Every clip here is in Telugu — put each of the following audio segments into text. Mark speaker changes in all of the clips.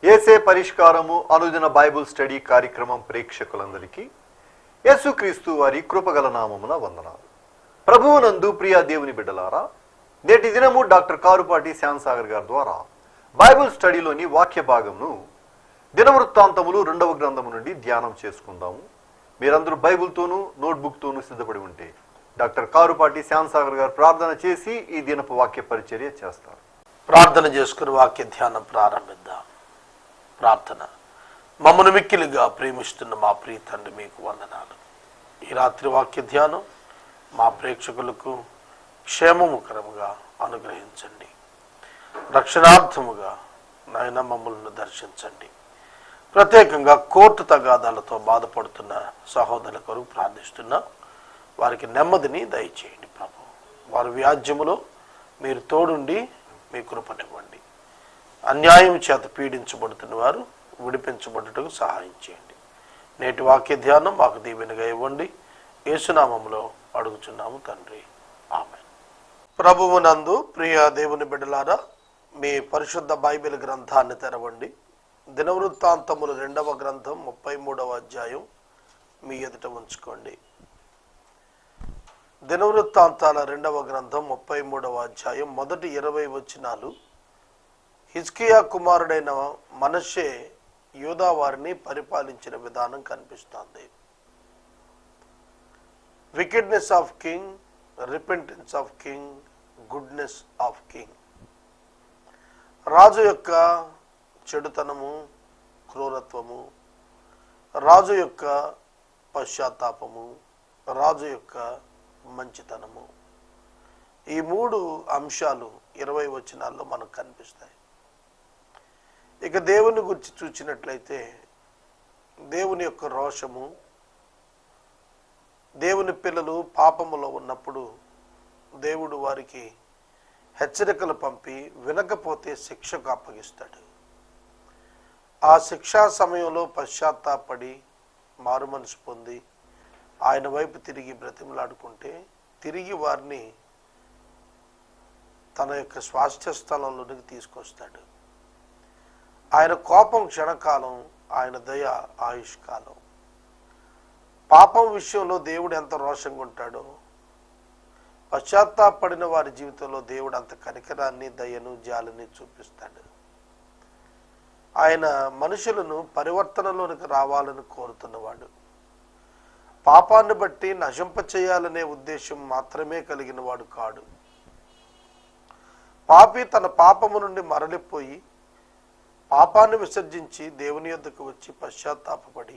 Speaker 1: ఏసే పరిష్కారము అనుదిన బైబుల్ స్టడీ కార్యక్రమం ప్రేక్షకులందరికీ యేసుక్రీస్తు వారి కృపగల నామమున వందనాలు. ప్రభువునందు ప్రియ దేవుని బిడ్డలారా, నేటి దినము డాక్టర్ కారుపాటి శ్యాంసాగర్ గారి ద్వారా బైబుల్ స్టడీలోని వాక్య భాగంను దినవృత్తాంతములు 2వ గ్రంథము నుండి ధ్యానం చేసుకుందాము. మీరందరూ బైబుల్తోనూ నోట్బుక్తోనూ సిద్ధపడి ఉంటే డాక్టర్ కారుపాటి శ్యాంసాగర్ గారు ప్రార్థన చేసి ఈ దినపు వాక్య పరిచర్య చేస్తారు.
Speaker 2: ప్రార్థన చేసుకుని వాక్య ధ్యానం ప్రారంభిద్దాం. ప్రార్థన. మమ్మను మిక్కిలిగా ప్రేమిస్తున్న మా ప్రియ తండ్రి, మీకు వందనాలు. ఈ రాత్రి వాక్య ధ్యానం మా ప్రేక్షకులకు క్షేమముకరముగా అనుగ్రహించండి. రక్షణార్థముగా నాయన మమ్మల్ని దర్శించండి. ప్రత్యేకంగా కోర్టు తగాదాలతో బాధపడుతున్న సహోదరుల కొరకు ప్రార్థిస్తున్నా. వారికి నెమ్మదిని దయచేయండి ప్రభు. వారి వ్యాజ్యములో మీరు తోడుండి మీ కృపనివ్వండి. అన్యాయం చేత పీడించబడుతున్న వారు విడిపించబడుటకు సహాయం చేయండి. నేటి వాక్య ధ్యానం మాకు దీవెనగా ఇవ్వండి. యేసునామములో అడుగుచున్నాము తండ్రి, ఆమేన్. ప్రభువునందు ప్రియ దేవుని బిడ్డలారా, మీ పరిశుద్ధ బైబిల్ గ్రంథాన్ని తెరవండి. దినవృత్తాంతములు 2వ గ్రంథం 33వ అధ్యాయం మీ ఎదుట ఉంచుకోండి. దినవృత్తాంతాల 2వ గ్రంథం 33వ అధ్యాయం మొదటి 20 వచనాలు. హిజ్కియా కుమారుడైన మనష్షే యూదా వారిని పరిపాలించిన విధానం కనిపిస్తోంది. Wickedness of king, repentance of king, goodness of king. రాజు యొక్క చెడుతనము, క్రూరత్వము, రాజు యొక్క పశ్చాత్తాపము, రాజు యొక్క మంచితనము. ఈ 3 అంశాలు 20 వచనాల్లో మనకు కనిపిస్తాయి. ఇక దేవుని గురించి చూసినట్లయితే దేవుని యొక్క రోషము, దేవుని పిల్లలు పాపములో ఉన్నప్పుడు దేవుడు వారికి హెచ్చరికలు పంపి వినకపోతే శిక్షకు అప్పగిస్తాడు. ఆ శిక్షా సమయంలో పశ్చాత్తాపడి మారు మనసు పొంది ఆయన వైపు తిరిగి బ్రతిమలాడుకుంటే తిరిగి వారిని తన యొక్క స్వాస్థ్య స్థలంలోనికి తీసుకొస్తాడు. ఆయన కోపం క్షణకాలం, ఆయన దయ ఆయుష్కాలం. పాపం విషయంలో దేవుడు ఎంత రోషంగా ఉంటాడో, పశ్చాత్తాపడిన వారి జీవితంలో దేవుడు అంత కనికరాన్ని, దయను, జాలిని చూపిస్తాడు. ఆయన మనుషులను పరివర్తనలోనికి రావాలని కోరుతున్నవాడు. పాపాన్ని బట్టి నశింపచేయాలనే ఉద్దేశం మాత్రమే కలిగిన వాడు కాడు. పాపి తన పాపము నుండి మరలిపోయి పాపాన్ని విసర్జించి దేవుని యొద్దకు వచ్చి పశ్చాత్తాపపడి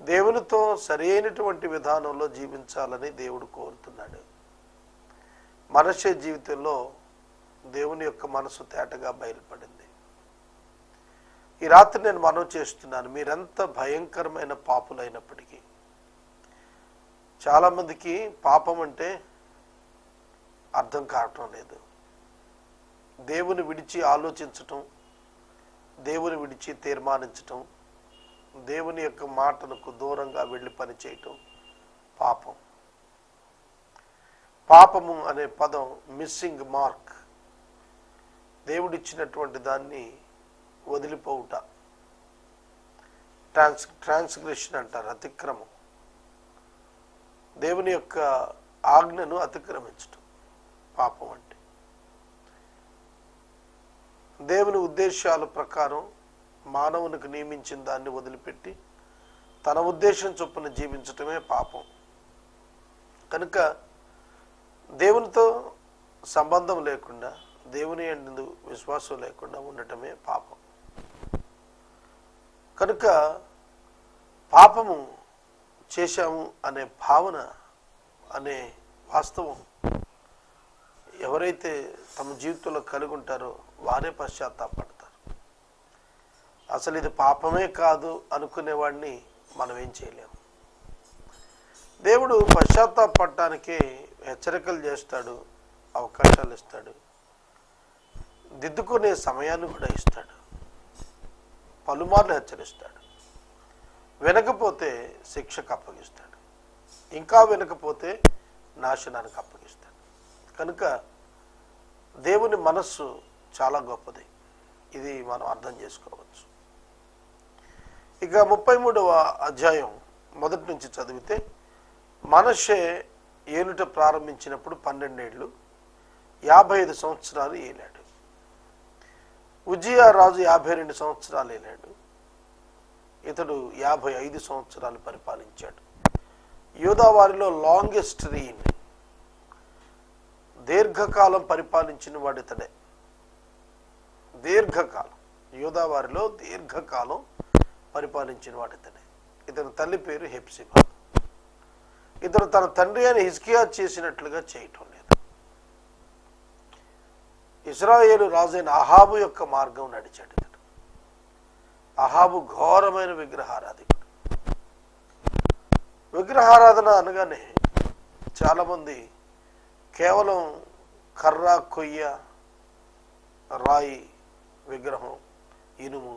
Speaker 2: దేవునితో సరైనటువంటి విధానంలో జీవించాలని దేవుడు కోరుతున్నాడు. మనష్షే జీవితంలో దేవుని యొక్క మనసు తేటగా బయలుపడింది. ఈ రాత్రి నేను మనవి చేస్తున్నాను, మీరెంత భయంకరమైన పాపులైనప్పటికీ, చాలామందికి పాపం అంటే అర్థం కావటం లేదు. దేవుని విడిచి ఆలోచించటం, దేవుని విడిచి తీర్మానించటం, దేవుని యొక్క మాటలకు దూరంగా వెళ్ళి పని చేయటం పాపం. పాపము అనే పదం మిస్సింగ్ మార్క్. దేవుడిచ్చినటువంటి దాన్ని వదిలిపోవుట, ట్రాన్స్గ్రెషన్ అంటారు, అతిక్రమం. దేవుని యొక్క ఆజ్ఞను అతిక్రమించటం పాపం అంటే. దేవుని ఉద్దేశాల ప్రకారం మానవునికి నియమించిన దాన్ని వదిలిపెట్టి తన ఉద్దేశం చొప్పున జీవించటమే పాపం. కనుక దేవునితో సంబంధం లేకుండా, దేవుని యందు విశ్వాసం లేకుండా ఉండటమే పాపం. కనుక పాపము చేశాము అనే భావన, అనే వాస్తవం ఎవరైతే తమ జీవితంలో కలిగి ఉంటారో వారే పశ్చాత్తాపడతారు. అసలు ఇది పాపమే కాదు అనుకునేవాడిని మనం ఏం చేయలేము. దేవుడు పశ్చాత్తాపడటానికే హెచ్చరికలు చేస్తాడు, అవకాశాలు ఇస్తాడు, దిద్దుకునే సమయాన్ని కూడా ఇస్తాడు, పలుమార్లు హెచ్చరిస్తాడు. వినకపోతే శిక్షకు అప్పగిస్తాడు, ఇంకా వినకపోతే నాశనానికి అప్పగిస్తాడు. కనుక దేవుని మనస్సు చాలా గొప్పది. ఇది మనం అర్థం చేసుకోవచ్చు. ఇక 33వ అధ్యాయం మొదటి నుంచి చదివితే, మనష్షే ఏలుట ప్రారంభించినప్పుడు 12 ఏళ్ళు 55 సంవత్సరాలు ఏలాడు. ఉజ్జియా రాజు 52 సంవత్సరాలు ఏలాడు. ఇతడు 55 సంవత్సరాలు పరిపాలించాడు. యూదా వారిలో లాంగెస్ట్ రీన్, దీర్ఘకాలం పరిపాలించిన వాడు ఇతడే. దీర్ఘకాలం, యూదా వారిలో దీర్ఘకాలం పరిపాలించిన వాడు ఇతడే. ఇతని తల్లి పేరు హెప్సిబా. ఇతడు తన తండ్రి అయిన హిజ్కియా చేసినట్లుగా చేయటం లేదు. ఇశ్రాయేలు రాజైన అహాబు యొక్క మార్గం నడిచాడు ఇతడు. అహాబు ఘోరమైన విగ్రహారాధికుడు. విగ్రహారాధన అనగానే చాలామంది కేవలం కర్ర, కొయ్య, రాయి విగ్రహం, ఇనుము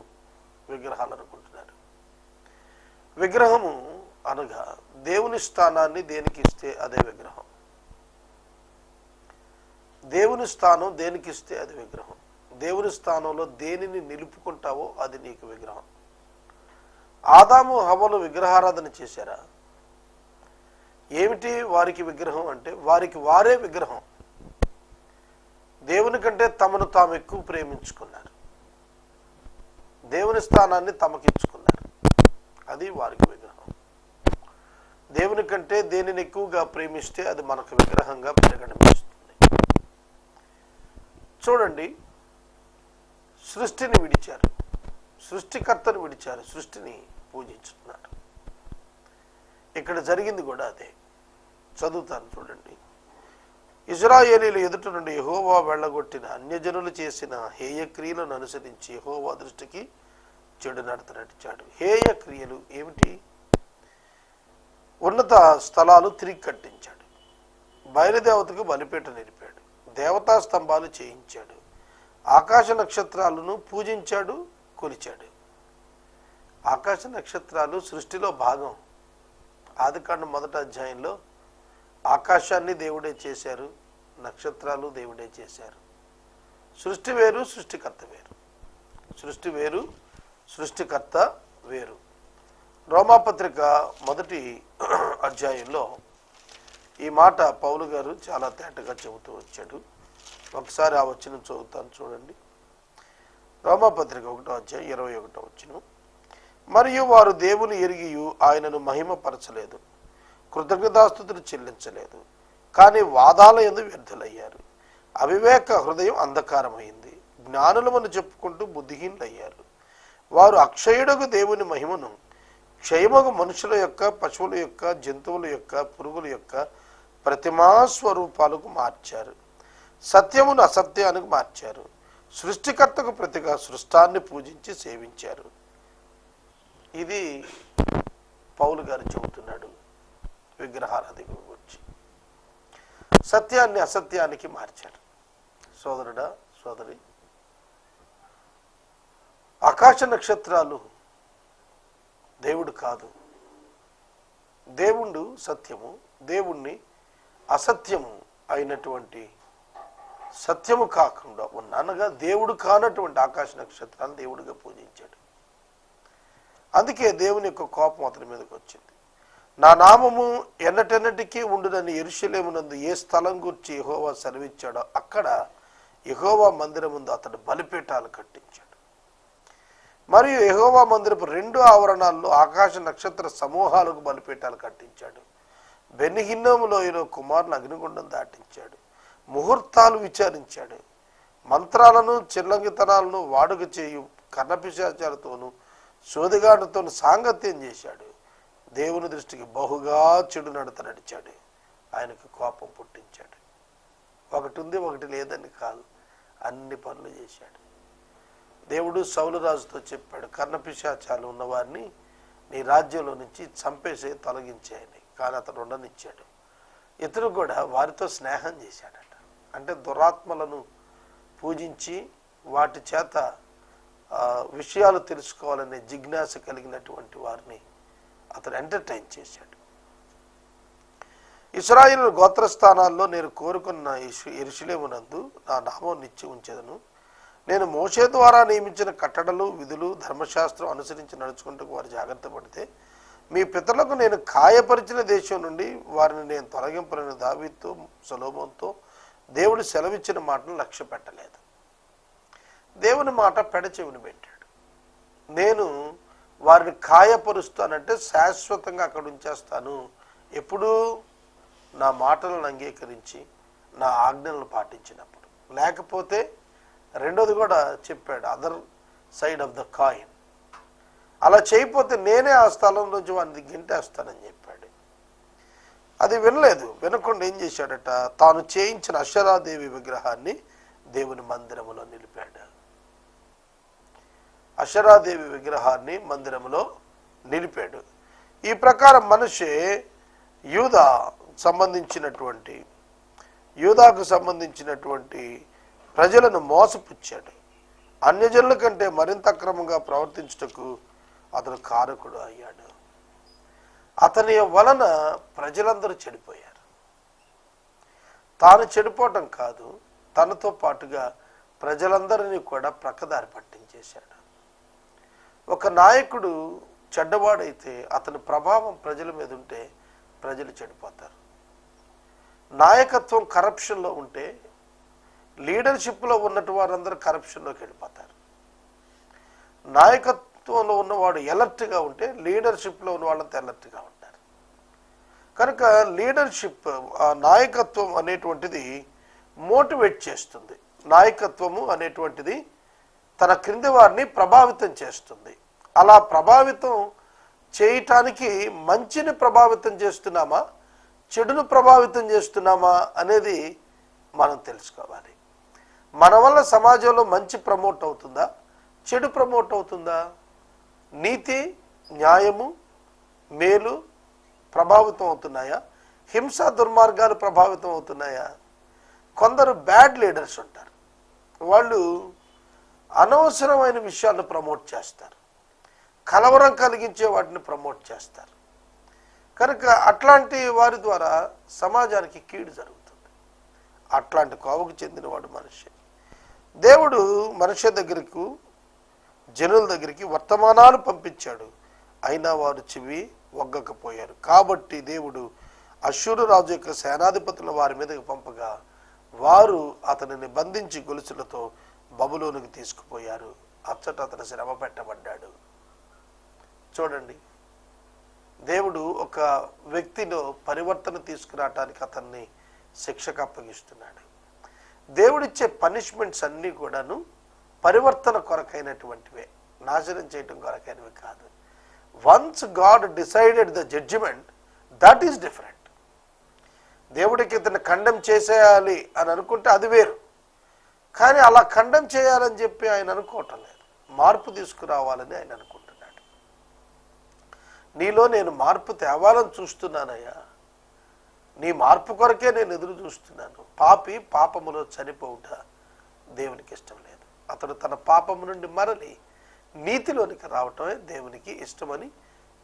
Speaker 2: విగ్రహాలు అనుకుంటున్నారు. విగ్రహము అనగా దేవుని స్థానాన్ని దేనికి ఇస్తే అదే విగ్రహం. దేవుని స్థానం దేనికి ఇస్తే అది విగ్రహం. దేవుని స్థానంలో దేనిని నిలుపుకుంటావో అది నీకు విగ్రహం. ఆదాము హవ్వలు విగ్రహారాధన చేశారా? ఏమిటి వారికి విగ్రహం అంటే, వారికి వారే విగ్రహం. దేవుని కంటే తమను తాము ఎక్కువ ప్రేమించుకున్నారు. దేవుని స్థానాన్ని తమకిచ్చుకున్నారు. అది వారికి విగ్రహం. దేవుని కంటే దేనిని ఎక్కువగా ప్రేమిస్తే అది మనకు విగ్రహంగా పరిగణిస్తుంది. చూడండి, సృష్టిని విడిచారు, సృష్టికర్తను విడిచారు, సృష్టిని పూజించుతున్నారు. ఇక్కడ జరిగింది కూడా అదే. చదువుతాను చూడండి. ఇశ్రాయేలీయుల ఎదుట నుండి యెహోవా వెళ్ళగొట్టిన అన్యజనులు చేసిన హేయ క్రియలను అనుసరించి యెహోవా దృష్టికి చెడు నడత నడిచాడు. హేయ క్రియలు ఏమిటి? ఉన్నత స్థలాలు తిరిగి కట్టించాడు, బయలుదేవతకు బలిపీట నిలిపాడు, దేవతా స్తంభాలు చేయించాడు, ఆకాశ నక్షత్రాలను పూజించాడు, కొలిచాడు. ఆకాశ నక్షత్రాలు సృష్టిలో భాగం. ఆదికాండం 1వ అధ్యాయంలో ఆకాశాన్ని దేవుడే చేశారు, నక్షత్రాలు దేవుడే చేశారు. సృష్టి వేరు, సృష్టికర్త వేరు. సృష్టి వేరు, సృష్టికర్త వేరు. రోమాపత్రిక 1వ అధ్యాయంలో ఈ మాట పౌలు గారు చాలా తేటగా చెబుతూ వచ్చాడు. ఒకసారి ఆ వచనం చదువుతాను చూడండి. రోమాపత్రిక 1వ అధ్యాయం 21వ వచనం. మరియు వారు దేవుని ఎరిగియు ఆయనను మహిమపరచలేదు, కృతజ్ఞతాస్తుతులు చెల్లించలేదు, కానీ వాదాల యందు వ్యర్థులయ్యారు. అవివేక హృదయం అంధకారమైంది, జ్ఞానులమని చెప్పుకుంటూ బుద్ధిహీనులయ్యారు. వారు అక్షయుడకు దేవుని మహిమను క్షయమగు మనుషుల యొక్క, పశువుల యొక్క, జంతువుల యొక్క, పురుగుల యొక్క ప్రతిమాస్వరూపాలకు మార్చారు. సత్యమును అసత్యానికి మార్చారు. సృష్టికర్తకు ప్రతిగా సృష్టాన్ని పూజించి సేవించారు. ఇది పౌలు గారు చెబుతున్నాడు విగ్రహారాధికుల గురించి. సత్యాన్ని అసత్యానికి మార్చారు. సోదరుడా, సోదరి, ఆకాశ నక్షత్రాలు దేవుడు కాదు. దేవుడు సత్యము, దేవుణ్ణి అసత్యము అయినటువంటి సత్యము కాకుండా ఉన్న, అనగా దేవుడు కానటువంటి ఆకాశ నక్షత్రాలు దేవుడిగా పూజించాడు. అందుకే దేవుని యొక్క కోపం అతని మీదకి వచ్చింది. నా నామము ఎన్నటెన్నటికీ ఉండునని యెరూషలేమునందు ఏ స్థలం గురించి యెహోవా సెలవిచ్చాడో అక్కడ యెహోవా మందిరం ముందు అతడు బలిపీఠాలు కట్టించాడు. మరియు యెహోవా మందిరపు 2 ఆవరణాల్లో ఆకాశ నక్షత్ర సమూహాలకు బలిపీఠాలు కట్టించాడు. బెన్హిన్నోము లోయలో కుమారుని అగ్నిగుండం దాటించాడు. ముహూర్తాలు విచారించాడు. మంత్రాలను, చిల్లంగితనాలను వాడుక చేయు కర్ణపిశాచాలతోనూ సోదిగాడుతోనూ సాంగత్యం చేశాడు. దేవుని దృష్టికి బహుగా చెడు నడత నడిచాడు. ఆయనకు కోపం పుట్టించాడు. ఒకటి ఉంది, ఒకటి లేదని కాదు, అన్ని పనులు చేశాడు. దేవుడు సౌలు రాజుతో చెప్పాడు, కర్ణపిశాచాలు ఉన్నవారిని నీ రాజ్యంలో నుంచి చంపేసి తొలగించాయని. కానీ అతను ఉండనిచ్చాడు. ఇతడు కూడా వారితో స్నేహం చేశాడట. అంటే దురాత్మలను పూజించి వాటి చేత విషయాలు తెలుసుకోవాలనే జిజ్ఞాస కలిగినటువంటి వారిని అతను ఎంటర్టైన్ చేశాడు. ఇశ్రాయేలు గోత్రస్థానాల్లో నేను కోరుకున్న యెరూషలేమునందు నా నామం నిత్యం ఉంచెదను. నేను మోషే ద్వారా నియమించిన కట్టడలు విధులు ధర్మశాస్త్రం అనుసరించి నడుచుకుంటూ వారు జాగ్రత్త పడితే మీ పితరులకు నేను ఖాయపరిచిన దేశం నుండి వారిని నేను తొలగింపలేని దావీదుతో సొలొమోనుతో దేవుడు సెలవిచ్చిన మాటను లక్ష్య పెట్టలేదు. దేవుని మాట పెడచెవిని పెట్టాడు. నేను వారిని ఖాయపరుస్తానంటే శాశ్వతంగా అక్కడ ఉంచేస్తాను. ఎప్పుడు? నా మాటలను అంగీకరించి నా ఆజ్ఞలను పాటించినప్పుడు. లేకపోతే రెండోది కూడా చెప్పాడు, other side of the coin. అలా చేయకపోతే నేనే ఆ స్థలం నుంచి వాడిని గింటేస్తానని చెప్పాడు. అది వినలేదు. వినకుండా ఏం చేశాడట, తాను చేయించిన అషరాదేవి విగ్రహాన్ని దేవుని మందిరములో నిలిపాడు. అషరాదేవి విగ్రహాన్ని మందిరములో నిలిపాడు. ఈ ప్రకారం మనిషి యూదాకు సంబంధించినటువంటి ప్రజలను మోసపుచ్చాడు. అన్యజనుల కంటే మరింత అక్రమంగా ప్రవర్తించుటకు అతను కారకుడు అయ్యాడు. అతని వలన ప్రజలందరూ చెడిపోయారు. తాను చెడిపోవటం కాదు, తనతో పాటుగా ప్రజలందరినీ కూడా ప్రక్కదారి పట్టించేశాడు. ఒక నాయకుడు చెడ్డవాడైతే అతని ప్రభావం ప్రజల మీద ఉంటే ప్రజలు చెడిపోతారు. నాయకత్వం కరప్షన్లో ఉంటే లీడర్షిప్లో ఉన్నట్టు వారందరూ కరప్షన్లోకి వెళ్ళిపోతారు. నాయకత్వంలో ఉన్నవాడు ఎలర్ట్గా ఉంటే లీడర్షిప్లో ఉన్న వాళ్ళంతా ఎలర్ట్గా ఉంటారు. కనుక లీడర్షిప్, నాయకత్వం అనేటువంటిది మోటివేట్ చేస్తుంది. నాయకత్వము అనేటువంటిది తన క్రింది వారిని ప్రభావితం చేస్తుంది. అలా ప్రభావితం చేయటానికి మంచిని ప్రభావితం చేస్తున్నామా, చెడును ప్రభావితం చేస్తున్నామా అనేది మనం తెలుసుకోవాలి. మన వల్ల సమాజంలో మంచి ప్రమోట్ అవుతుందా, చెడు ప్రమోట్ అవుతుందా? నీతి, న్యాయము, మేలు ప్రభావితం అవుతున్నాయా? హింస, దుర్మార్గాలు ప్రభావితం అవుతున్నాయా? కొందరు బ్యాడ్ లీడర్స్ ఉంటారు. వాళ్ళు అనవసరమైన విషయాలను ప్రమోట్ చేస్తారు, కలవరం కలిగించే వాటిని ప్రమోట్ చేస్తారు. కనుక అట్లాంటి వారి ద్వారా సమాజానికి కీడు జరుగుతుంది. అట్లాంటి కోవకు చెందినవాడు మనిషి. దేవుడు మనిషి దగ్గరకు, జనుల దగ్గరికి వర్తమానాలు పంపించాడు, అయినా వారు చెవి ఒగ్గకపోయారు. కాబట్టి దేవుడు అష్షూరు రాజు యొక్క సేనాధిపతుల వారి మీదకి పంపగా వారు అతనిని బంధించి గొలుసులతో బబులోనికి తీసుకుపోయారు. అచ్చట అతను శ్రమ పెట్టబడ్డాడు. చూడండి, దేవుడు ఒక వ్యక్తిలో పరివర్తన తీసుకురావటానికి అతన్ని శిక్షకు అప్పగిస్తున్నాడు. దేవుడిచ్చే పనిష్మెంట్స్ అన్నీ కూడాను పరివర్తన కొరకైనటువంటివే, నాశనం చేయటం కొరకైనవి కాదు. Once God decided the judgement, that is different. దేవుడికి ఇతను ఖండం చేసేయాలి అని అనుకుంటే అది వేరు. కానీ అలా ఖండం చేయాలని చెప్పి ఆయన అనుకోవటం లేదు. మార్పు తీసుకురావాలని ఆయన అనుకుంటున్నాడు. నీలో నేను మార్పు తేవాలని చూస్తున్నానయ్యా, నీ మార్పు కొరకే నేను ఎదురు చూస్తున్నాను. పాపి పాపములో చనిపోవుట దేవునికి ఇష్టం లేదు. అతడు తన పాపము నుండి మరలి నీతిలోనికి రావటమే దేవునికి ఇష్టమని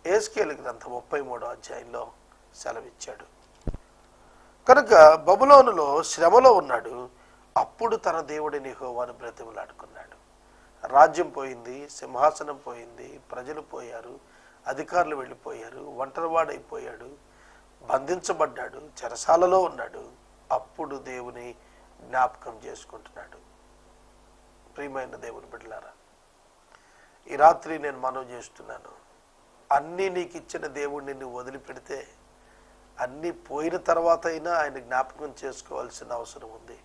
Speaker 2: యేస్కేలు గ్రంథం 33వ అధ్యాయంలో సెలవిచ్చాడు. కనుక బబులోనులో శ్రమలో ఉన్నాడు. అప్పుడు తన దేవుడిని యెహోవాను బ్రతిమలాడుకున్నాడు. రాజ్యం పోయింది, సింహాసనం పోయింది, ప్రజలు పోయారు, అధికారులు వెళ్ళిపోయారు, ఒంటరివాడైపోయాడు, బంధించబడ్డాడు, చెరసాలలో ఉన్నాడు. అప్పుడు దేవుని జ్ఞాపకం చేసుకుంటున్నాడు. ప్రియమైన దేవుని బిడ్డలారా, ఈ రాత్రి నేను మనవి చేస్తున్నాను, అన్నీ నీకు ఇచ్చిన దేవుడిని నువ్వు వదిలిపెడితే అన్నీ పోయిన తర్వాత అయినా ఆయన జ్ఞాపకం చేసుకోవాల్సిన అవసరం ఉంది.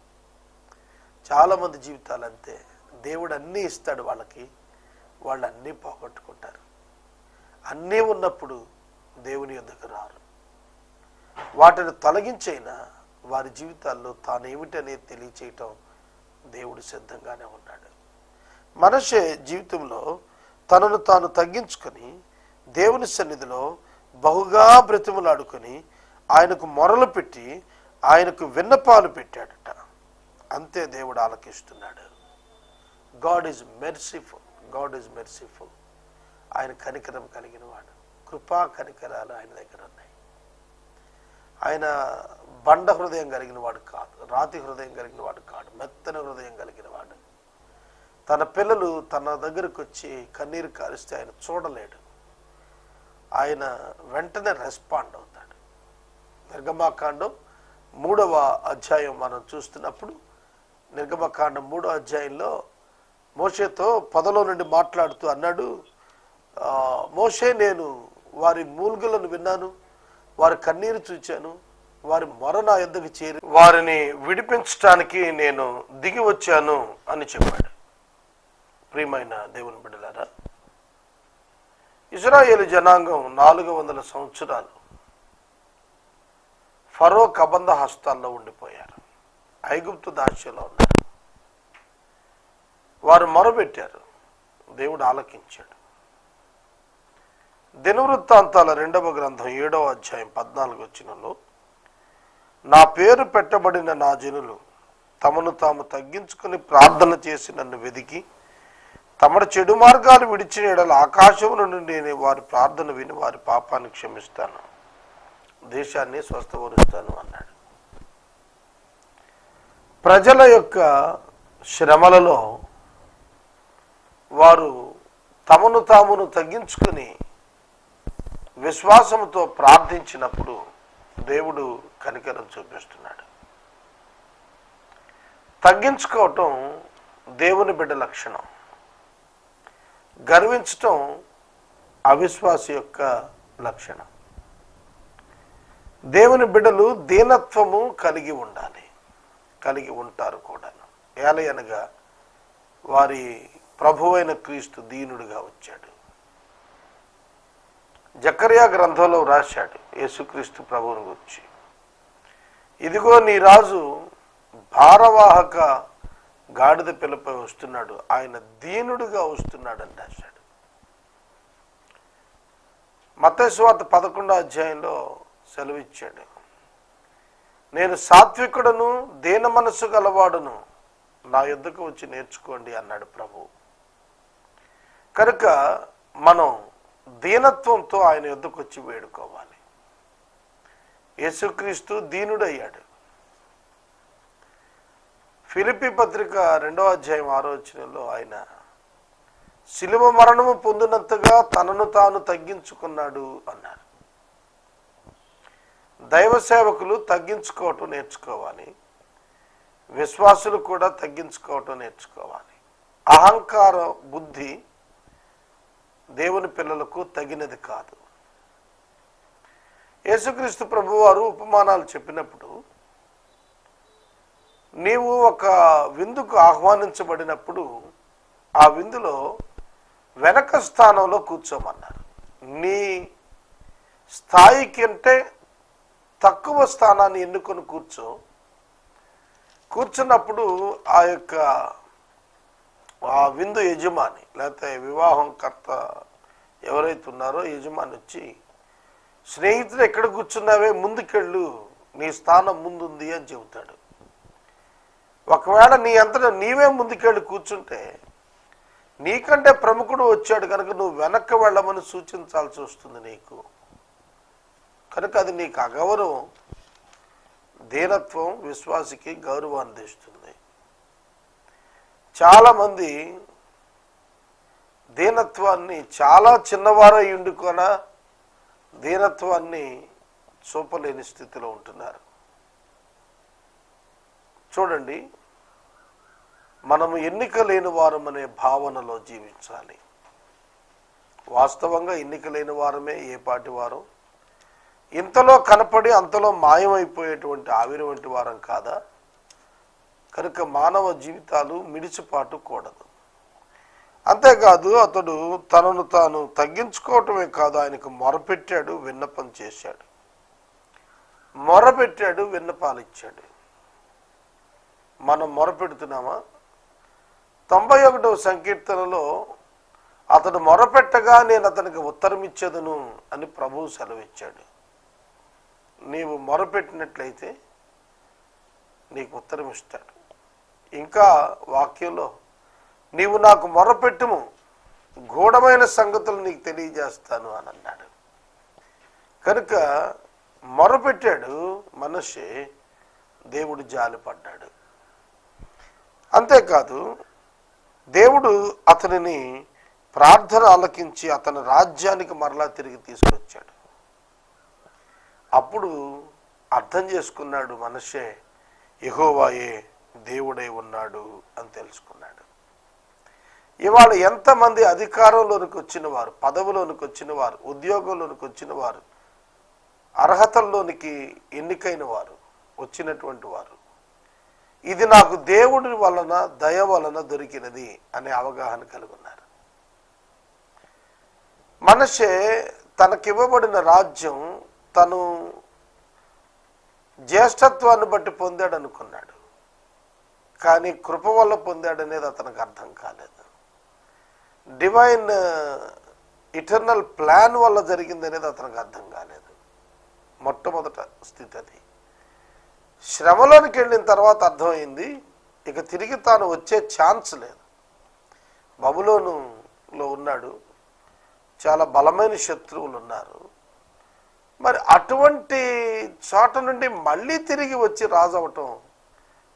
Speaker 2: చాలామంది జీవితాలు అంతే. దేవుడు అన్నీ ఇస్తాడు వాళ్ళకి, వాళ్ళు అన్నీ పోగొట్టుకుంటారు. అన్నీ ఉన్నప్పుడు దేవుని యొద్దకు రారు. వాటిని తొలగించైనా వారి జీవితాల్లో తానేమిటనేది తెలియచేయటం దేవుడు సిద్ధంగానే ఉన్నాడు. మనిషి జీవితంలో తనను తాను తగ్గించుకొని దేవుని సన్నిధిలో బహుగా బ్రతిమలాడుకొని ఆయనకు మొరలు పెట్టి ఆయనకు విన్నపాలు పెట్టాడట. అంతే దేవుడు ఆలకిస్తున్నాడు. God is merciful, God is merciful. ఆయన కనికరం కలిగిన వాడు. కృపా కనికరాలు ఆయన దగ్గర ఉన్నాయి. ఆయన బండ హృదయం కలిగిన వాడు కాదు, రాతి హృదయం కలిగిన వాడు కాదు, మెత్తని హృదయం కలిగిన వాడు. తన పిల్లలు తన దగ్గరకు వచ్చి కన్నీరు కారిస్తే ఆయన చూడలేడు. ఆయన వెంటనే రెస్పాండ్ అవుతాడు. నిర్గమాకాండం 3వ అధ్యాయం మనం చూస్తున్నప్పుడు, నిర్గమకాండం 3వ అధ్యాయంలో మోషేతో పొదలో నుండి మాట్లాడుతూ అన్నాడు, మోషే, నేను వారి మూల్గులను విన్నాను, వారి కన్నీరు చూచాను, వారి మొర నా యొద్దకు చేరి వారిని విడిపించడానికి నేను దిగి వచ్చాను అని చెప్పాడు. ప్రియమైన దేవుని బిడ్డలారా, ఇశ్రాయేలు జనాంగం 400 సంవత్సరాలు ఫరో కబంధ హస్తాల్లో ఉండిపోయారు. ఐగుప్తు దాస్యంలో ఉన్నారు. వారు మొరపెట్టారు, దేవుడు ఆలకించాడు. దినవృత్తాంతాల 2వ గ్రంథం 7వ అధ్యాయం 14 వచనంలో, నా పేరు పెట్టబడిన నా జనులు తమను తాము తగ్గించుకుని ప్రార్థన చేసి నన్ను వెదికి తమ చెడు మార్గాలు విడిచిన యెడల ఆకాశం నుండి నేను వారి ప్రార్థన విని వారి పాపాన్ని క్షమిస్తాను, దేశాన్ని స్వస్థపరుస్తాను అన్నాడు. ప్రజల యొక్క శ్రమలలో వారు తమను తామును తగ్గించుకుని విశ్వాసంతో ప్రార్థించినప్పుడు దేవుడు కనికరం చూపిస్తున్నాడు. తగ్గించుకోవటం దేవుని బిడ్డ లక్షణం. గర్వించటం అవిశ్వాసి యొక్క లక్షణం. దేవుని బిడ్డలు దీనత్వము కలిగి ఉండాలి, కలిగి ఉంటారు కూడా. ఏలయనగా వారి ప్రభువైన క్రీస్తు దీనుడిగా వచ్చాడు. జకర్యా గ్రంథంలో రాశాడు యేసుక్రీస్తు ప్రభువుని గురించి, ఇదిగో నీ రాజు భారవాహక గాడిద పిల్లపై వస్తున్నాడు, ఆయన దీనుడిగా వస్తున్నాడు అని రాశాడు. మత్తయి సువార్త 11వ అధ్యాయంలో సెలవిచ్చాడు, నేను సాత్వికుడను దీన మనస్సు గలవాడును, నా యొద్దకు వచ్చి నేర్చుకోండి అన్నాడు ప్రభువు. కనుక మనం దీనత్వంతో ఆయన యొద్దకు వచ్చి వేడుకోవాలి. యేసుక్రీస్తు దీనుడయ్యాడు. ఫిలిప్పీ పత్రిక 2వ అధ్యాయం 6వ వచనంలో ఆయన శిలువ మరణము పొందినంతగా తనను తాను తగ్గించుకున్నాడు అన్నారు. దైవ సేవకులు తగ్గించుకోవటం నేర్చుకోవాలి. విశ్వాసులు కూడా తగ్గించుకోవటం నేర్చుకోవాలి. అహంకార బుద్ధి దేవుని పిల్లలకు తగినది కాదు. యేసుక్రీస్తు ప్రభువారు ఉపమానాలు చెప్పినప్పుడు, నీవు ఒక విందుకు ఆహ్వానించబడినప్పుడు ఆ విందులో వెనక స్థానంలో కూర్చోమన్నారు. నీ స్థాయి కంటే తక్కువ స్థానాన్ని ఎన్నుకొని కూర్చున్నప్పుడు ఆ విందు యజమాని లేకపోతే వివాహం కర్త ఎవరైతే ఉన్నారో యజమాని వచ్చి, స్నేహితుడు ఎక్కడ కూర్చున్నావే, ముందుకెళ్ళు, నీ స్థానం ముందుంది అని చెబుతాడు. ఒకవేళ నీ అంతటా నీవే ముందుకెళ్ళి కూర్చుంటే నీకంటే ప్రముఖుడు వచ్చాడు కనుక నువ్వు వెనక్కి వెళ్ళమని సూచించాల్సి వస్తుంది నీకు. కనుక అది నీకు అగౌరవం. దీనత్వం విశ్వాసికి గౌరవాన్ని తెస్తుంది. చాలామంది దీనత్వాన్ని చాలా చిన్నవారై ఉండుకొన దీనత్వాన్ని చూపలేని స్థితిలో ఉంటున్నారు. చూడండి, మనము ఎన్నిక లేని వారం అనే భావనలో జీవించాలి. వాస్తవంగా ఎన్నిక లేని వారమే ఏ పాటి వారం. ఇంతలో కనపడి అంతలో మాయమైపోయేటువంటి ఆవిరి వంటి వారం కాదా? కనుక మానవ జీవితాలు మిడిచిపాటు కూడదు. అంతేకాదు, అతడు తనను తాను తగ్గించుకోవటమే కాదు, ఆయనకు మొరపెట్టాడు, విన్నపం చేశాడు. మొరపెట్టాడు, విన్నపాలు ఇచ్చాడు. మనం మొరపెడుతున్నామా? 91వ సంకీర్తనలో అతడు మొరపెట్టగా నేను అతనికి ఉత్తరం ఇచ్చేదను అని ప్రభువు సెలవిచ్చాడు. నీవు మొరపెట్టినట్లయితే నీకు ఉత్తరం ఇస్తాడు. ఇంకా వాక్యంలో, నీవు నాకు మొరపెట్టుము, గూఢమైన సంగతులు నీకు తెలియజేస్తాను అని అన్నాడు. కనుక మొరపెట్టాడు దేవుడు జాలిపడ్డాడు. అంతేకాదు, దేవుడు అతనిని ప్రార్థన ఆలకించి అతని రాజ్యానికి మరలా తిరిగి తీసుకొచ్చాడు. అప్పుడు అర్థం చేసుకున్నాడు మనషే, యెహోవాయే దేవుడై ఉన్నాడు అని తెలుసుకున్నాడు. ఇవాళ ఎంతమంది అధికారంలోనికి వచ్చిన వారు, పదవిలోనికి వచ్చిన వారు, ఉద్యోగంలోనికి వచ్చిన వారు, అర్హతల్లోనికి ఎన్నికైన వారు, వచ్చినటువంటి వారు, ఇది నాకు దేవుడి వలన దయ వలన దొరికినది అనే అవగాహన కలిగి ఉన్నారు. మనషే తనకివ్వబడిన రాజ్యం తను జ్యేష్ఠత్వాన్ని బట్టి పొందాడు అనుకున్నాడు. కానీ కృప వల్ల పొందాడనేది అతనికి అర్థం కాలేదు. డివైన్ ఇటర్నల్ ప్లాన్ వల్ల జరిగింది అనేది అతనికి అర్థం కాలేదు. మొట్టమొదట స్థితి అది. శ్రమలోనికి వెళ్ళిన తర్వాత అర్థమైంది, ఇక తిరిగి తాను వచ్చే ఛాన్స్ లేదు. బబులోనులో ఉన్నాడు, చాలా బలమైన శత్రువులు ఉన్నారు. మరి అటువంటి చోట నుండి మళ్ళీ తిరిగి వచ్చి రాజు అవటం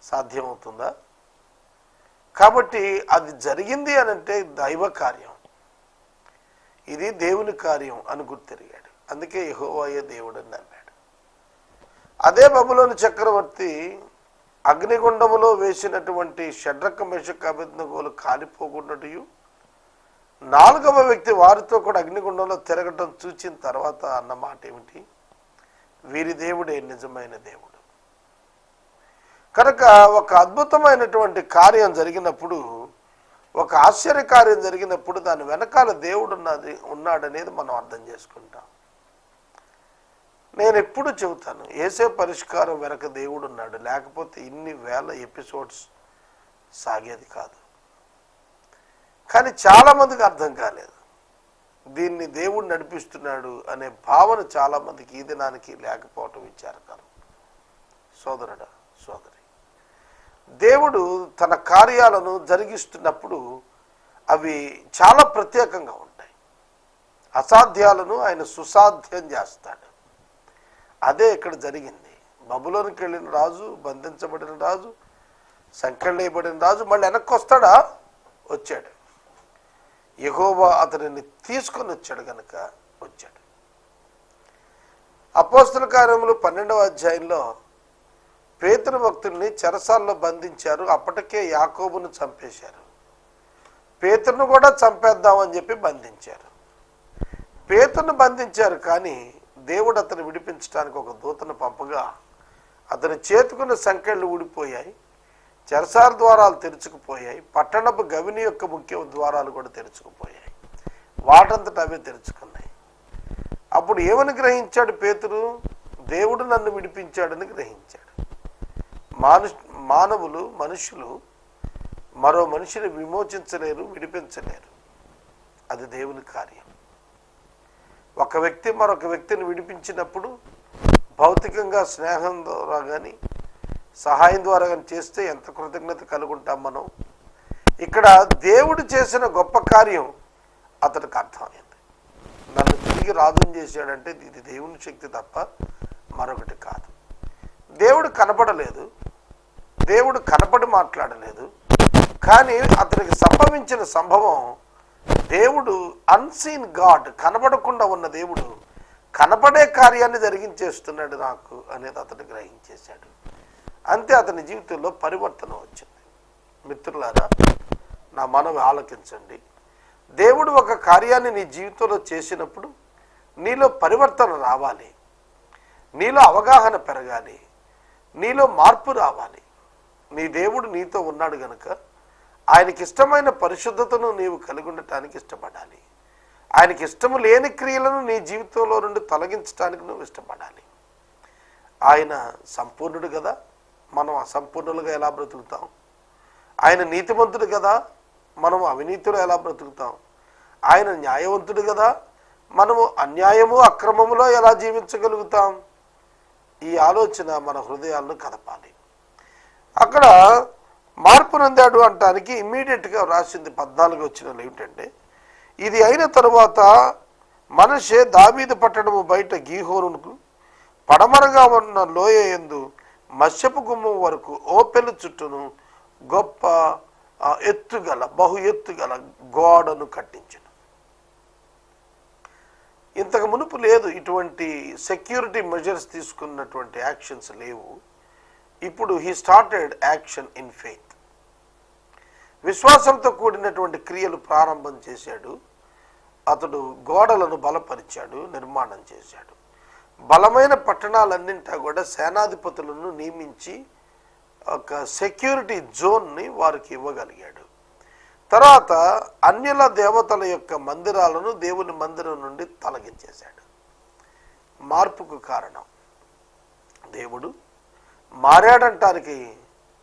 Speaker 2: సాధ్యమవుతుందా? కాబట్టి అది జరిగింది అని అంటే దైవ కార్యం, ఇది దేవుని కార్యం అని గుర్తెరిగాడు. అందుకే యెహోవాయే దేవుడు అని అన్నాడు. అదే బబులోను చక్రవర్తి అగ్నిగుండములో వేసినటువంటి షడ్రక మేషక అబేద్నెగోలు కాలిపోకున్నట్టు, నాలుగవ వ్యక్తి వారితో కూడా అగ్నిగుండంలో తిరగటం చూచిన తర్వాత అన్న మాట ఏమిటి? వీరి దేవుడే నిజమైన దేవుడు. కనుక ఒక అద్భుతమైనటువంటి కార్యం జరిగినప్పుడు, ఒక ఆశ్చర్యకార్యం జరిగినప్పుడు దాని వెనకాల దేవుడు ఉన్నాడనేది మనం అర్థం చేసుకుంటాం. నేను ఎప్పుడు చెబుతాను, ఏసే పరిష్కారం వెనక దేవుడు ఉన్నాడు, లేకపోతే ఇన్ని వేల ఎపిసోడ్స్ సాగేది కాదు. కానీ చాలామందికి అర్థం కాలేదు. దీన్ని దేవుడు నడిపిస్తున్నాడు అనే భావన చాలామందికి ఈ దినానికి లేకపోవటం విచారకరం. సోదరుడా, సోదరి, దేవుడు తన కార్యాలను జరిగిస్తున్నప్పుడు అవి చాలా ప్రత్యేకంగా ఉంటాయి. అసాధ్యాలను ఆయన సుసాధ్యం చేస్తాడు. అదే ఇక్కడ జరిగింది. బబులోనికి వెళ్ళిన రాజు, బంధించబడిన రాజు, సంకెళ్ళేయబడిన రాజు మళ్ళీ వెనక్కి వస్తాడా? వచ్చాడు. యెహోవా అతనిని తీసుకొని వచ్చాడు కనుక వచ్చాడు. అపోస్తల కార్యములు 12వ అధ్యాయంలో పేతురు భక్తుల్ని చెరసాల్లో బంధించారు. అప్పటికే యాకోబును చంపేశారు. పేతురును కూడా చంపేద్దామని చెప్పి బంధించారు. పేతురును బంధించారు, కానీ దేవుడు అతను విడిపించడానికి ఒక దూతను పంపగా అతని చేతుకున్న సంకెళ్ళు ఊడిపోయాయి, చెరసాల ద్వారాలు తెరుచుకుపోయాయి, పట్టణపు గవిని యొక్క ముఖ్య ద్వారాలు కూడా తెరుచుకుపోయాయి. వాటంతట అవే తెరుచుకున్నాయి. అప్పుడు ఏమని గ్రహించాడు పేతురు? దేవుడు నన్ను విడిపించాడని గ్రహించాడు. మనుషులు మరో మనిషిని విమోచించలేరు, విడిపించలేరు. అది దేవుని కార్యం. ఒక వ్యక్తి మరొక వ్యక్తిని విడిపించినప్పుడు భౌతికంగా స్నేహం ద్వారా కానీ సహాయం ద్వారా కానీ చేస్తే ఎంత కృతజ్ఞత కలుగుంటాం మనం. ఇక్కడ దేవుడు చేసిన గొప్ప కార్యం అతనికి అర్థమైంది. నన్ను తిరిగి రాజుని చేశాడంటే ఇది దేవుని శక్తి తప్ప మరొకటి కాదు. దేవుడు కనపడలేదు, దేవుడు కనపడి మాట్లాడలేదు, కానీ అతనికి సంభవించిన సంభవం దేవుడు అన్సీన్ గాడ్, కనపడకుండా ఉన్న దేవుడు కనపడే కార్యాన్ని జరిగించేస్తున్నాడు నాకు అనేది అతను గ్రహించేశాడు. అంతే అతని జీవితంలో పరివర్తన వచ్చింది. మిత్రులారా, నా మనవి ఆలకించండి. దేవుడు ఒక కార్యాన్ని నీ జీవితంలో చేసినప్పుడు నీలో పరివర్తన రావాలి, నీలో అవగాహన పెరగాలి, నీలో మార్పు రావాలి. నీ దేవుడు నీతో ఉన్నాడు గనుక ఆయనకి ఇష్టమైన పరిశుద్ధతను నీవు కలిగి ఉండటానికి ఇష్టపడాలి. ఆయనకి ఇష్టము లేని క్రియలను నీ జీవితంలో నుండి తొలగించడానికి నువ్వు ఇష్టపడాలి. ఆయన సంపూర్ణుడు కదా, మనం అసంపూర్ణులుగా ఎలా బ్రతుకుతాం? ఆయన నీతిమంతుడు కదా, మనము అవినీతిలో ఎలా బ్రతుకుతాం? ఆయన న్యాయవంతుడు కదా, మనము అన్యాయము అక్రమములో ఎలా జీవించగలుగుతాం? ఈ ఆలోచన మన హృదయాలను కదపాలి. అక్కడ మార్పు నొందాడు అంటానికి ఇమ్మీడియట్గా రాసింది 14 వచనంలో ఏమిటంటే, ఇది అయిన తరువాత మనషే దావీదు పట్టణము బయట గీహోనుకు పడమరగా ఉన్న లోయ యందు మత్స్యపు గుమ్మం వరకు ఓపెలు చుట్టూను గొప్ప బహు ఎత్తుగల గోడను కట్టించెను. ఇంతకు మునుపు లేదు, ఇటువంటి సెక్యూరిటీ మెజర్స్ తీసుకున్నటువంటి యాక్షన్స్ లేవు. ఇప్పుడు he started action in faith. విశ్వాసంతో కూడినటువంటి క్రియలు ప్రారంభం చేశాడు. అతడు గోడలను బలపరిచాడు, నిర్మాణం చేశాడు. బలమైన పట్టణాలన్నింటా కూడా సేనాధిపతులను నియమించి ఒక సెక్యూరిటీ జోన్ని వారికి ఇవ్వగలిగాడు. తర్వాత అన్యుల దేవతల యొక్క మందిరాలను దేవుని మందిరం నుండి తొలగించేశాడు. మార్పుకు కారణం దేవుడు మారాడంటానికి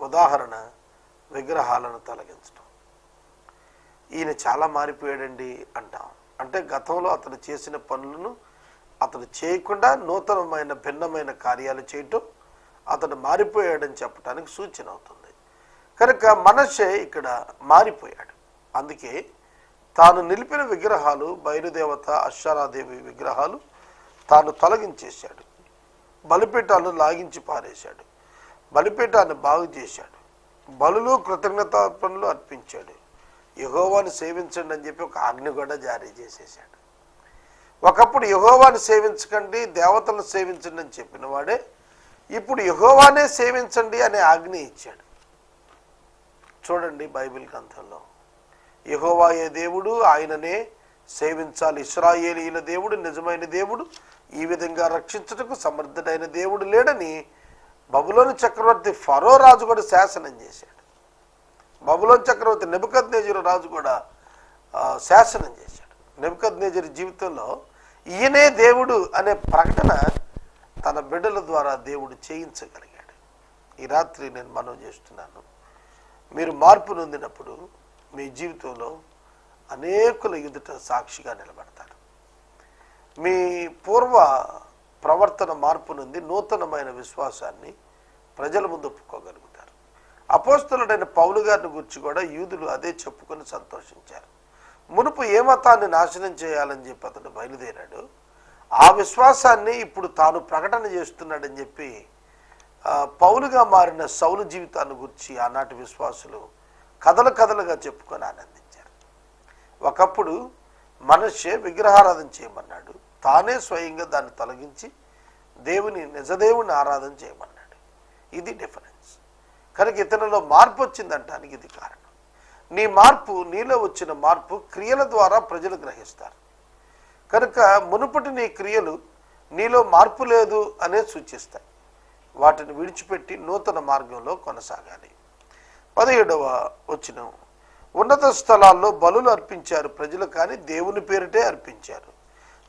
Speaker 2: ఉదాహరణ విగ్రహాలను తొలగించడం. ఈయన చాలా మారిపోయాడండి అంటాం. అంటే గతంలో అతను చేసిన పనులను అతను చేయకుండా నూతనమైన భిన్నమైన కార్యాలు చేయటం అతను మారిపోయాడని చెప్పడానికి సూచన అవుతుంది. కనుక మనషే ఇక్కడ మారిపోయాడు. అందుకే తాను నిలిపిన విగ్రహాలు, బయలుదేవత అశ్వరాదేవి విగ్రహాలు తాను తొలగించేశాడు. బలిపీఠాలను లాగించి పారేశాడు. బలిపీఠాన్ని బాగు చేశాడు. బలులు కృతజ్ఞతార్పణలు అర్పించాడు. యెహోవాను సేవించండి అని చెప్పి ఒక ఆజ్ఞ కూడా జారీ చేసేసాడు. ఒకప్పుడు యెహోవాను సేవించకండి, దేవతలను సేవించండి అని చెప్పిన వాడే ఇప్పుడు యెహోవానే సేవించండి అనే ఆజ్ఞ ఇచ్చాడు. చూడండి బైబిల్ గ్రంథంలో యెహోవాయే దేవుడు, ఆయననే సేవించాలి. ఇశ్రాయేలీయుల దేవుడు నిజమైన దేవుడు, ఈ విధంగా రక్షించుటకు సమర్థుడైన దేవుడు లేడని బబులోను చక్రవర్తి ఫరో రాజు కూడా శాసనం చేశాడు. బబులోను చక్రవర్తి నెబుకద్నెజరు రాజు కూడా శాసనం చేశాడు. నెబుకద్నెజరు జీవితంలో ఈయనే దేవుడు అనే ప్రకటన తన బిడ్డల ద్వారా దేవుడు చేయించగలిగాడు. ఈ రాత్రి నేను మనవి చేస్తున్నాను, మీరు మార్పు నొందినప్పుడు మీ జీవితంలో అనేకుల ఎదుట సాక్షిగా నిలబడతారు. మీ పూర్వ ప్రవర్తన మార్పు నుండి నూతనమైన విశ్వాసాన్ని ప్రజల ముందు ఒప్పుకోగలుగుతారు. అపోస్తలుడైన పౌలు గారిని గురించి కూడా యూదులు అదే చెప్పుకొని సంతోషించారు. మునుపు ఏ మతాన్ని నాశనం చేయాలని చెప్పి అతడు బయలుదేరాడు, ఆ విశ్వాసాన్ని ఇప్పుడు తాను ప్రకటన చేస్తున్నాడని చెప్పి పౌలుగా మారిన సౌలు జీవితాన్ని గురించి ఆనాటి విశ్వాసులు కథలుగా చెప్పుకొని ఆనందించారు. ఒకప్పుడు మనషే విగ్రహారాధన చేయమన్నాడు, తానే స్వయంగా దాన్ని తొలగించి నిజదేవుని ఆరాధన చేయమన్నాడు. ఇది డిఫరెన్స్. కనుక ఇతనిలో మార్పు వచ్చిందంటానికి ఇది కారణం. నీ మార్పు, నీలో వచ్చిన మార్పు క్రియల ద్వారా ప్రజలు గ్రహిస్తారు. కనుక మునుపటి నీ క్రియలు నీలో మార్పు లేదు అనే సూచిస్తాయి. వాటిని విడిచిపెట్టి నూతన మార్గంలో కొనసాగాలి. 17వ వచనం, ఉన్నత స్థలాల్లో బలులు అర్పించారు ప్రజలు, కానీ దేవుని పేరిటే అర్పించారు.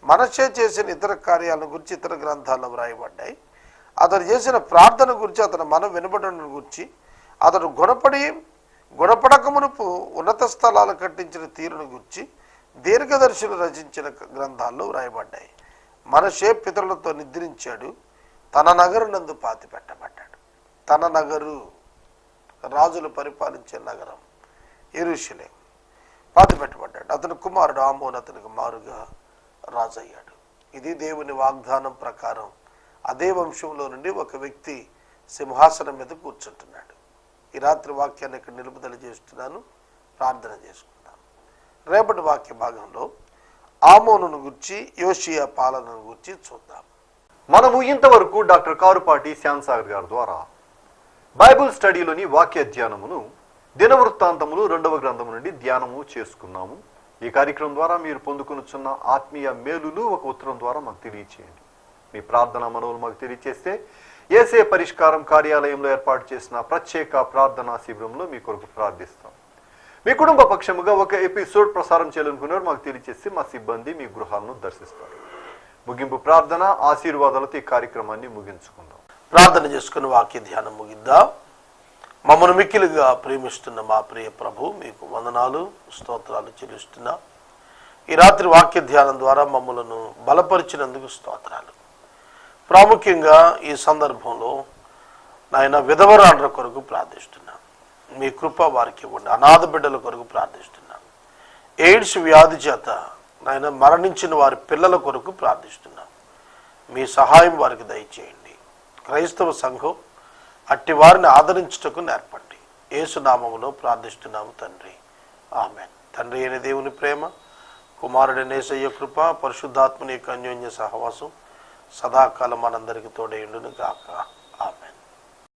Speaker 2: మనషే చేసిన ఇతర కార్యాలను గురించి ఇతర గ్రంథాల్లో వ్రాయబడ్డాయి. అతను చేసిన ప్రార్థన గురించి, అతను మనం వినబడడం గురించి, అతడు గుణపడక మునుపు ఉన్నత స్థలాలు కట్టించిన తీరును గురించి దీర్ఘదర్శులు రచించిన గ్రంథాల్లో వ్రాయబడ్డాయి. మనషే పితరులతో నిద్రించాడు, తన నగరునందు పాతి పెట్టబడ్డాడు. తన నగరు, రాజులు పరిపాలించే నగరం యెరూషలేం, పాతి పెట్టబడ్డాడు. అతని కుమారుడు ఆమోను అతనికి మారుగా రాజు అయ్యాడు. ఇది దేవుని వాగ్దానం ప్రకారం అదే వంశంలో నుండి ఒక వ్యక్తి సింహాసనం మీద కూర్చుంటున్నాడు. ఈ రాత్రి వాక్యాన్ని ఇక్కడ నిలుపుదల చేస్తున్నాను, ప్రార్థన చేసుకుందాం. రేపటి వాక్య భాగంలో ఆమోనును గురించి, యోషియా పాలనను గురించి చూద్దాం.
Speaker 1: మనము ఇంతవరకు డాక్టర్ కారుపాటి శ్యాంసాగర్ గారి ద్వారా బైబిల్ స్టడీలోని వాక్య ధ్యానమును దినవృత్తాంతములు 2వ గ్రంథము నుండి ధ్యానము చేసుకున్నాము. ఈ కార్యక్రమం ద్వారా మీరు పొందుకొనుచున్న ఆత్మీయ మేలులు ఒక ఉత్తరం ద్వారా మాకు తెలియచేయండి. మీ ప్రార్థన మనవులు మాకు తెలియచేస్తే యేసే పరిష్కారం కార్యాలయంలో ఏర్పాటు చేసిన ప్రత్యేక ప్రార్థనా శిబిరంలో మీ కొరకు ప్రార్థిస్తాం. మీ కుటుంబ పక్షముగా ఒక ఎపిసోడ్ ప్రసారం చేయాలనుకున్నారు మాకు తెలియచేస్తే మా సిబ్బంది మీ గృహాలను దర్శిస్తారు. ముగింపు ప్రార్థన ఆశీర్వాదాలతో ఈ కార్యక్రమాన్ని ముగించుకుందాం.
Speaker 2: ప్రార్థన చేసుకుని వాక్య ధ్యానం ముగిద్దాం. మమ్మల్ని మిక్కిలిగా ప్రేమిస్తున్న మా ప్రియ ప్రభు, మీకు వందనాలు, స్తోత్రాలు చెల్లిస్తున్నా. ఈ రాత్రి వాక్య ధ్యానం ద్వారా మమ్మలను బలపరిచినందుకు స్తోత్రాలు. ప్రాముఖ్యంగా ఈ సందర్భంలో నాయన విధవరాండ్ర కొరకు ప్రార్థిస్తున్నాను. మీ కృప వారికి ఇవ్వండి. అనాథ బిడ్డల కొరకు ప్రార్థిస్తున్నాను. ఎయిడ్స్ వ్యాధి చేత నాయన మరణించిన వారి పిల్లల కొరకు ప్రార్థిస్తున్నాను. మీ సహాయం వారికి దయచేయండి. క్రైస్తవ సంఘం అట్టి వారిని ఆదరించుటకు నేర్పండి. యేసునామములో ప్రార్థిస్తున్నాము తండ్రి, ఆమేన్. తండ్రి అయిన దేవుని ప్రేమ, కుమారుడైన యేసయ్య కృప, పరిశుద్ధాత్మని యొక్క అన్యోన్య సహవాసం సదాకాలం మనందరికీ తోడైండును గాక.